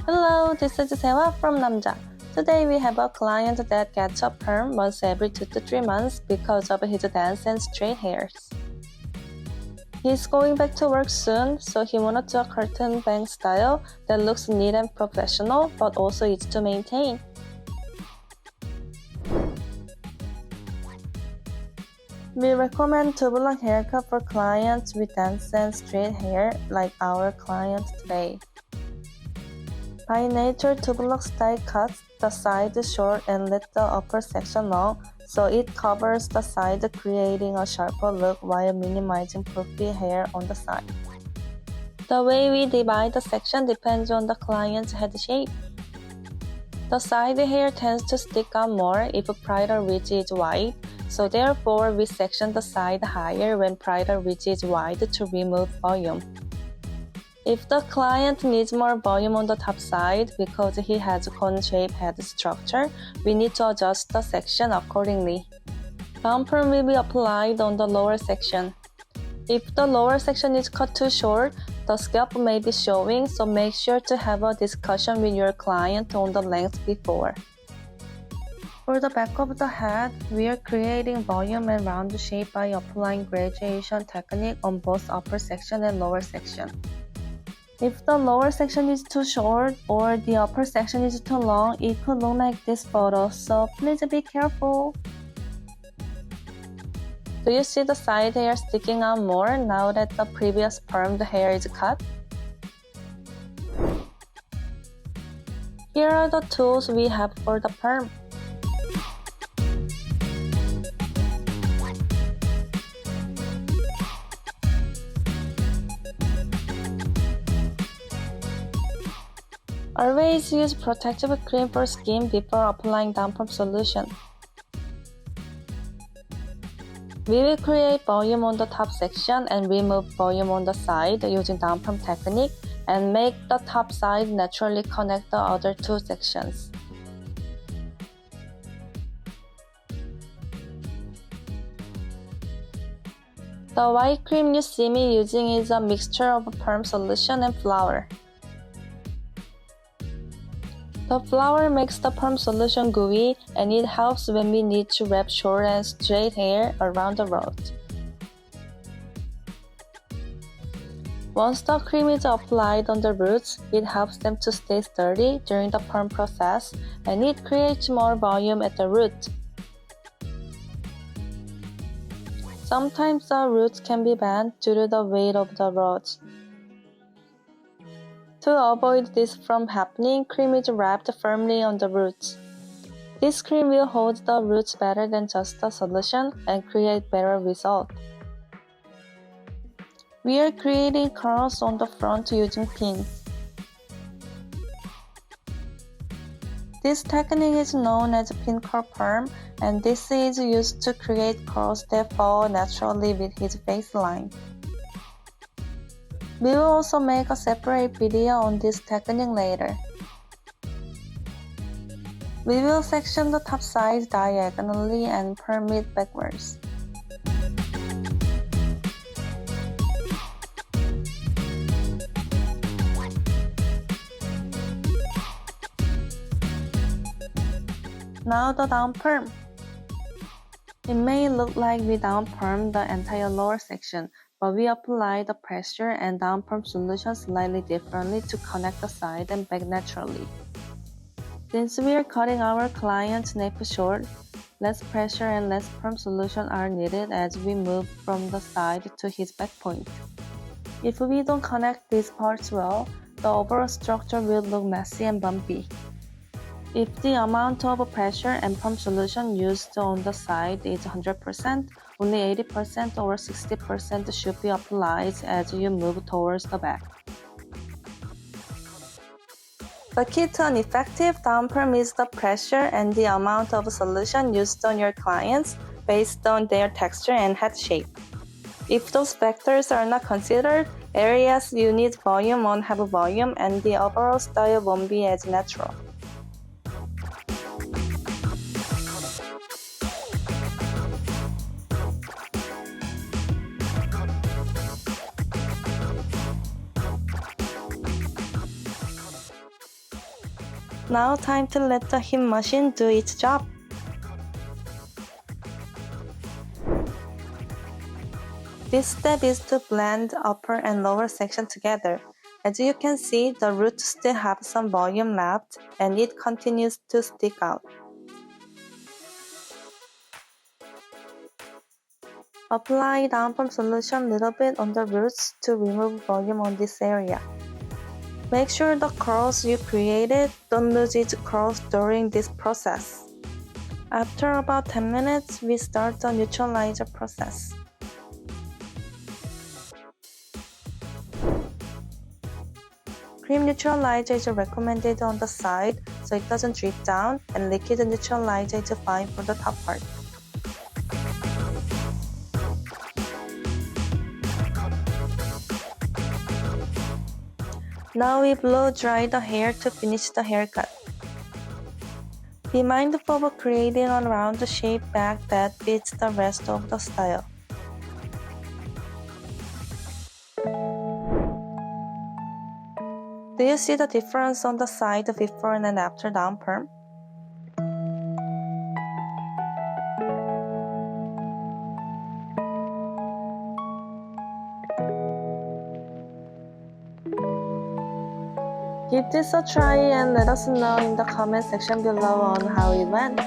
Hello, this is Sewa from Namja. Today we have a client that gets a perm once every 2 to 3 months because of his dense and straight hairs. He's going back to work soon, so he wanted to a curtain bang style that looks neat and professional but also easy to maintain. We recommend tubular haircut for clients with dense and straight hair like our client today. By nature, tubular style cuts the side short and let the upper section long, so it covers the side, creating a sharper look while minimizing puffy hair on the side. The way we divide the section depends on the client's head shape. The side hair tends to stick out more if bridal ridge is wide, so therefore we section the side higher when bridal ridge is wide to remove volume. If the client needs more volume on the top side because he has cone-shaped head structure, we need to adjust the section accordingly. Down perm will be applied on the lower section. If the lower section is cut too short, the scalp may be showing, so make sure to have a discussion with your client on the length before. For the back of the head, we are creating volume and round shape by applying graduation technique on both upper section and lower section. If the lower section is too short or the upper section is too long, it could look like this photo, so please be careful. Do you see the side hair sticking out more now that the previous permed hair is cut? Here are the tools we have for the perm. Always use protective cream for skin before applying down perm solution. We will create volume on the top section and remove volume on the side using down perm technique and make the top side naturally connect the other two sections. The white cream you see me using is a mixture of perm solution and flour. The flour makes the perm solution gooey, and it helps when we need to wrap short and straight hair around the roots. Once the cream is applied on the roots, it helps them to stay sturdy during the perm process, and it creates more volume at the root. Sometimes the roots can be bent due to the weight of the rods. To avoid this from happening, cream is wrapped firmly on the roots. This cream will hold the roots better than just the solution and create better result. We are creating curls on the front using pins. This technique is known as pin curl perm, and this is used to create curls that fall naturally with his faceline. We will also make a separate video on this technique later. We will section the top side diagonally and perm it backwards. Now the down perm. It may look like we down perm the entire lower section, but we apply the pressure and down perm solution slightly differently to connect the side and back naturally. Since we are cutting our client's neck short, less pressure and less perm solution are needed as we move from the side to his back point. If we don't connect these parts well, the overall structure will look messy and bumpy. If the amount of pressure and perm solution used on the side is 100%, only 80% or 60% should be applied as you move towards the back. The key to an effective down perm is the pressure and the amount of solution used on your clients based on their texture and head shape. If those factors are not considered, areas you need volume won't have volume and the overall style won't be as natural. Now time to let the heat machine do its job. This step is to blend upper and lower section together. As you can see, the roots still have some volume left and it continues to stick out. Apply downform solution a little bit on the roots to remove volume on this area. Make sure the curls you created don't lose its curls during this process. After about 10 minutes, we start the neutralizer process. Cream neutralizer is recommended on the side so it doesn't drip down, and liquid neutralizer is fine for the top part. Now we blow dry the hair to finish the haircut. Be mindful of creating a round shape back that fits the rest of the style. Do you see the difference on the side before and after down perm? Give this a try and let us know in the comment section below on how it went.